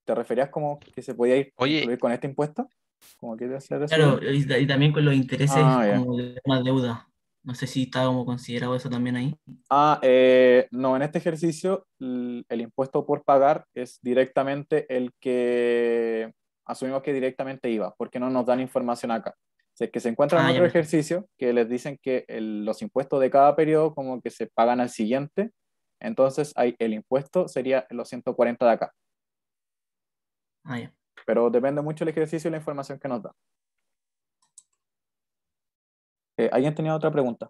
¿te referías como que se podía Oye, incluir con este impuesto? ¿Cómo quieres hacer eso? Claro, y también con los intereses Ya. como de más deuda. No sé si está como considerado eso también ahí. No, en este ejercicio el impuesto por pagar es directamente el que asumimos que directamente IVA, porque no nos dan información acá. Si es que se encuentran en Ah, ya, otro perfecto. ejercicio que les dicen que los impuestos de cada periodo como que se pagan al siguiente, entonces el impuesto sería los 140 de acá. Ah, ya. Pero depende mucho del ejercicio y la información que nos da. ¿Alguien tenía otra pregunta?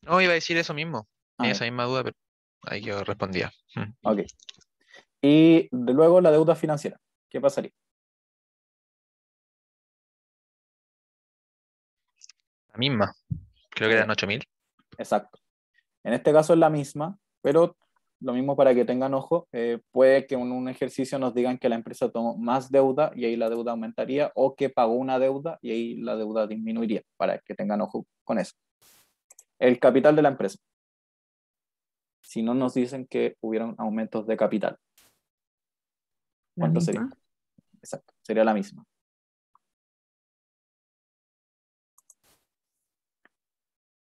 no iba a decir eso mismo. Tenía Ya. esa misma duda, pero ahí yo respondía. Ok. Y luego la deuda financiera. ¿Qué pasaría? La misma. Creo que Muy eran bien. 8.000. Exacto. En este caso es la misma, pero lo mismo para que tengan ojo, puede que en un ejercicio nos digan que la empresa tomó más deuda y ahí la deuda aumentaría, o que pagó una deuda y ahí la deuda disminuiría, para que tengan ojo con eso. El capital de la empresa. Si no nos dicen que hubieron aumentos de capital, La ¿cuánto sería? misma. Exacto, sería la misma.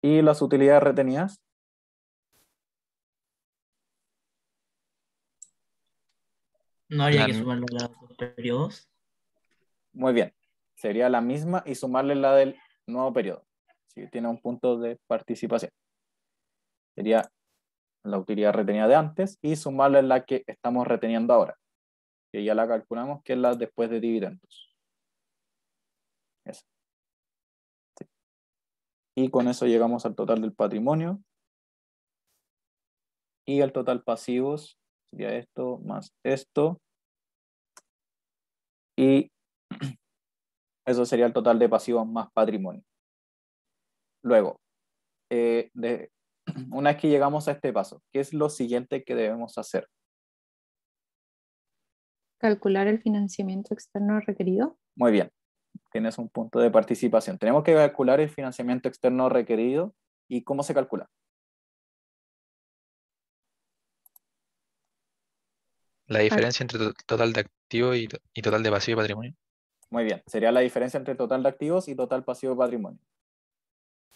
¿Y las utilidades retenidas? No habría La que mi- sumarlo a los dos periodos. Muy bien, sería la misma y sumarle la del nuevo periodo. Si tiene un punto de participación. Sería la utilidad retenida de antes y sumarle la que estamos reteniendo ahora, que ya la calculamos, que es la después de dividendos. Eso. Sí. Y con eso llegamos al total del patrimonio. Y el total pasivos sería esto más esto. Y eso sería el total de pasivos más patrimonio. Luego, una vez que llegamos a este paso, ¿qué es lo siguiente que debemos hacer? Calcular el financiamiento externo requerido. Muy bien. tienes un punto de participación. Tenemos que calcular el financiamiento externo requerido y cómo se calcula. La diferencia entre total de activos y total de pasivo y patrimonio. Muy bien, sería la diferencia entre total de activos y total pasivo de patrimonio.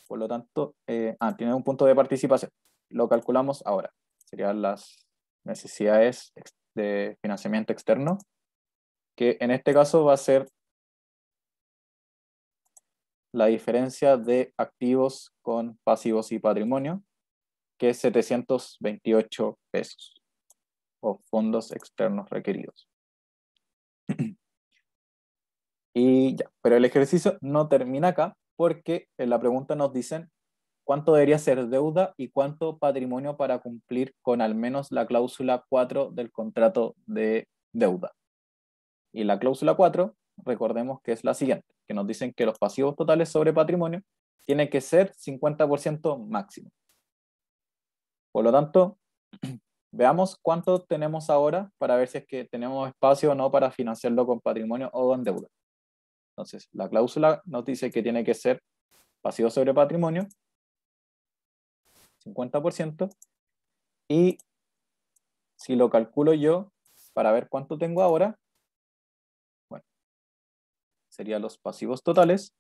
Por lo tanto, tiene un punto de participación. Lo calculamos ahora. Serían las necesidades de financiamiento externo, que en este caso va a ser la diferencia de activos con pasivos y patrimonio, que es 728 pesos, o fondos externos requeridos. Y ya, pero el ejercicio no termina acá, porque en la pregunta nos dicen cuánto debería ser deuda y cuánto patrimonio para cumplir con al menos la cláusula 4 del contrato de deuda. Y la cláusula 4, recordemos que es la siguiente, que nos dicen que los pasivos totales sobre patrimonio tienen que ser 50% máximo. Por lo tanto, veamos cuánto tenemos ahora para ver si es que tenemos espacio o no para financiarlo con patrimonio o con deuda. Entonces, la cláusula nos dice que tiene que ser pasivo sobre patrimonio, 50%, y si lo calculo yo para ver cuánto tengo ahora, bueno, serían los pasivos totales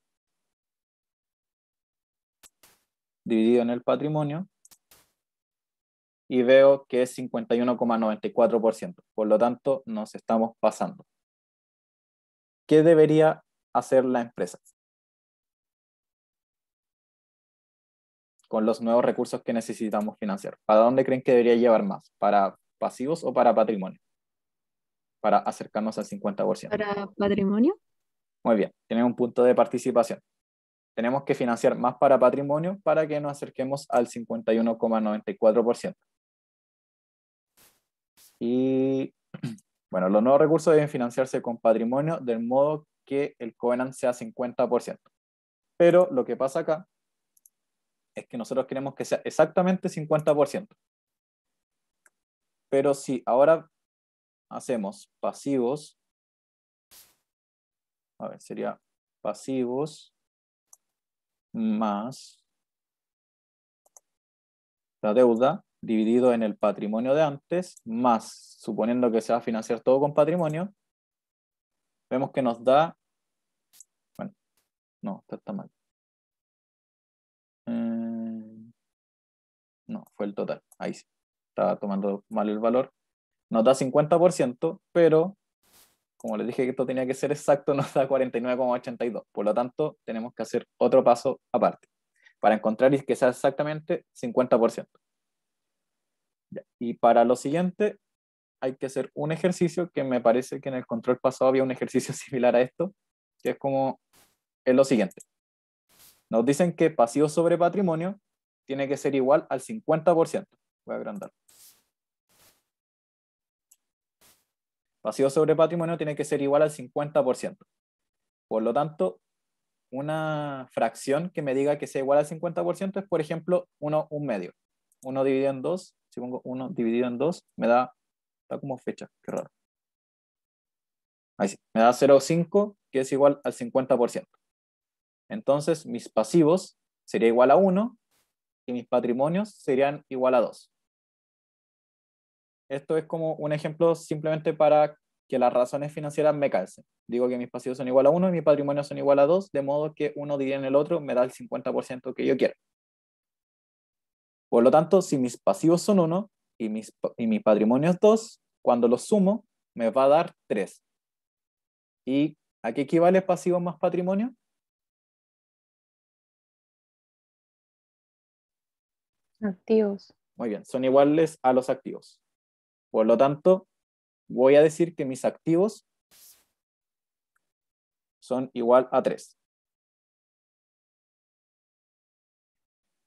dividido en el patrimonio, y veo que es 51,94%. Por lo tanto, nos estamos pasando. ¿Qué debería hacer la empresa con los nuevos recursos que necesitamos financiar? ¿Para dónde creen que debería llevar más? ¿Para pasivos o para patrimonio? Para acercarnos al 50%. Para patrimonio. Muy bien, tenemos un punto de participación. Tenemos que financiar más para patrimonio para que nos acerquemos al 51,94%. Y bueno, los nuevos recursos deben financiarse con patrimonio del modo que el covenant sea 50%. Pero lo que pasa acá es que nosotros queremos que sea exactamente 50%. Pero si ahora hacemos pasivos, a ver, sería pasivos más la deuda dividido en el patrimonio de antes, más, suponiendo que se va a financiar todo con patrimonio, vemos que nos da, bueno, no, esto está mal. No, fue el total, ahí sí, estaba tomando mal el valor. Nos da 50%, pero como les dije que esto tenía que ser exacto, nos da 49,82. Por lo tanto, tenemos que hacer otro paso aparte para encontrar y que sea exactamente 50%. Ya. Y para lo siguiente, hay que hacer un ejercicio que me parece que en el control pasado había un ejercicio similar a esto, que es lo siguiente. Nos dicen que pasivo sobre patrimonio tiene que ser igual al 50%. Voy a agrandar. Pasivo sobre patrimonio tiene que ser igual al 50%. Por lo tanto, una fracción que me diga que sea igual al 50% es, por ejemplo, 1 medio. 1 dividido en 2, si pongo 1 dividido en 2, me da, está como fecha, qué raro. Ahí sí, me da 0,5, que es igual al 50%. Entonces, mis pasivos sería igual a 1 y mis patrimonios serían igual a 2. Esto es como un ejemplo simplemente para que las razones financieras me calcen. Digo que mis pasivos son igual a 1 y mis patrimonios son igual a 2, de modo que uno dividido en el otro me da el 50% que yo quiero. Por lo tanto, si mis pasivos son 1 y mi patrimonio es 2, cuando los sumo me va a dar 3. ¿Y a qué equivale pasivo más patrimonio? Activos. Muy bien, son iguales a los activos. Por lo tanto, voy a decir que mis activos son igual a 3.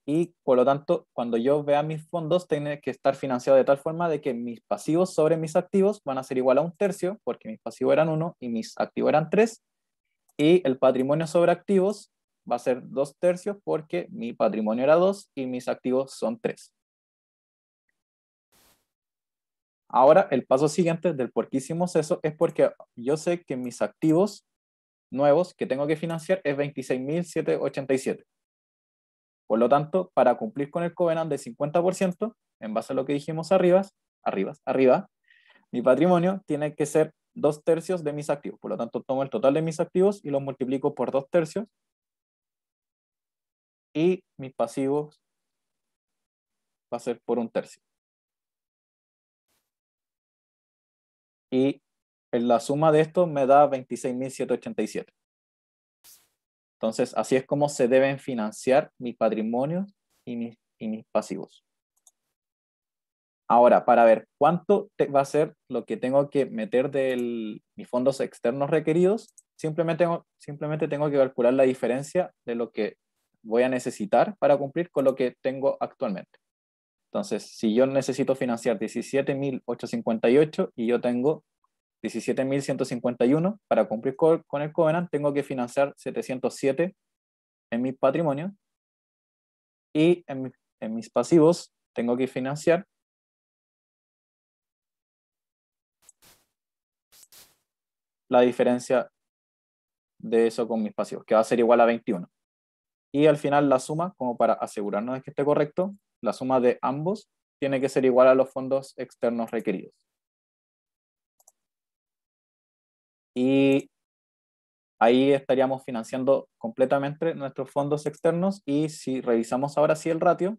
Y por lo tanto, cuando yo vea mis fondos, tiene que estar financiado de tal forma de que mis pasivos sobre mis activos van a ser igual a 1/3, porque mis pasivos eran 1 y mis activos eran 3. Y el patrimonio sobre activos va a ser 2/3, porque mi patrimonio era 2 y mis activos son 3. Ahora, el paso siguiente del por qué hicimos eso es porque yo sé que mis activos nuevos que tengo que financiar es 26.787. Por lo tanto, para cumplir con el covenant del 50%, en base a lo que dijimos arriba, mi patrimonio tiene que ser 2/3 de mis activos. Por lo tanto, tomo el total de mis activos y los multiplico por 2/3. Y mis pasivos va a ser por 1/3. Y en la suma de esto me da 26.787. Entonces, así es como se deben financiar mis patrimonios y mis pasivos. Ahora, para ver cuánto va a ser lo que tengo que meter de mis fondos externos requeridos, simplemente tengo que calcular la diferencia de lo que voy a necesitar para cumplir con lo que tengo actualmente. Entonces, si yo necesito financiar 17.858 y yo tengo 17.151, para cumplir con el covenant tengo que financiar 707 en mi patrimonio y en mis pasivos tengo que financiar la diferencia de eso con mis pasivos, que va a ser igual a 21. Y al final la suma, como para asegurarnos de que esté correcto, la suma de ambos tiene que ser igual a los fondos externos requeridos. Y ahí estaríamos financiando completamente nuestros fondos externos, y si revisamos ahora sí el ratio,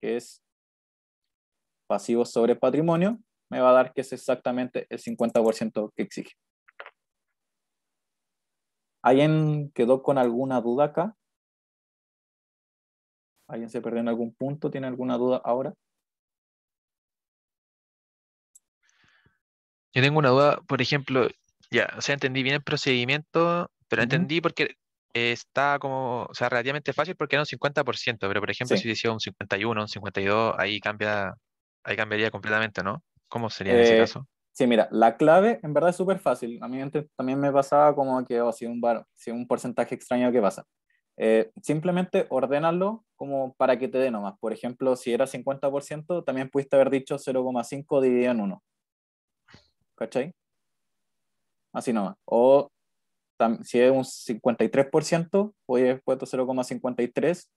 que es pasivos sobre patrimonio, me va a dar que es exactamente el 50% que exige. ¿Alguien quedó con alguna duda acá? ¿Alguien se perdió en algún punto? ¿Tiene alguna duda ahora? Yo tengo una duda, por ejemplo, ya, o sea, entendí bien el procedimiento, pero entendí porque está como, o sea, relativamente fácil porque era un 50%, pero por ejemplo, Sí. si decía un 51, un 52, ahí cambiaría completamente, ¿no? ¿Cómo sería en ese caso? Sí, mira, la clave en verdad es súper fácil. A mí antes también me pasaba como que si un porcentaje extraño que pasa. Simplemente ordénalo como para que te dé nomás. Por ejemplo, si era 50%, también pudiste haber dicho 0,5 dividido en 1. ¿Cachai? Así nomás. O si es un 53%, puedes haber puesto 0,53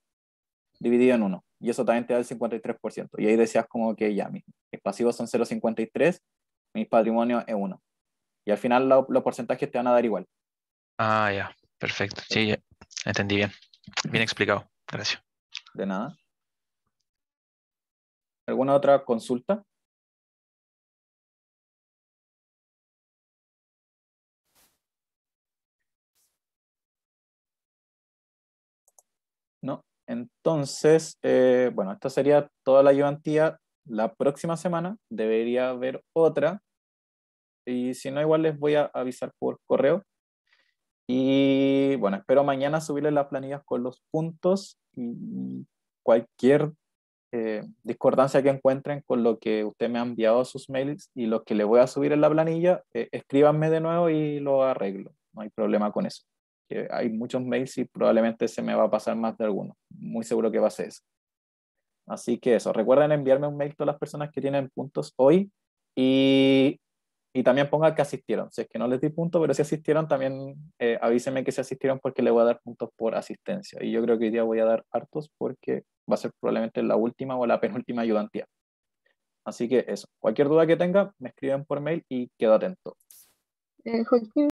dividido en 1. Y eso también te da el 53%. Y ahí decías como que ya, mis pasivos son 0,53, mi patrimonio es 1. Y al final los porcentajes te van a dar igual. Ah, ya, perfecto. Sí, ya, entendí bien. Bien explicado. Gracias. De nada. ¿Alguna otra consulta? No. Entonces, bueno, esta sería toda la ayudantía. La próxima semana debería haber otra. Y si no, igual les voy a avisar por correo. Y bueno, espero mañana subirles las planillas con los puntos, y cualquier discordancia que encuentren con lo que usted me ha enviado a sus mails y lo que le voy a subir en la planilla, escríbanme de nuevo y lo arreglo. No hay problema con eso. Que hay muchos mails y probablemente se me va a pasar más de alguno. Muy seguro que va a ser eso. Así que eso, recuerden enviarme un mail a todas las personas que tienen puntos hoy, y también pongan que asistieron. Si es que no les di puntos, pero si asistieron, también avísenme que se asistieron, porque le voy a dar puntos por asistencia. Y yo creo que hoy día voy a dar hartos porque va a ser probablemente la última o la penúltima ayudantía. Así que eso, cualquier duda que tenga, me escriben por mail y quedo atento. Joaquín,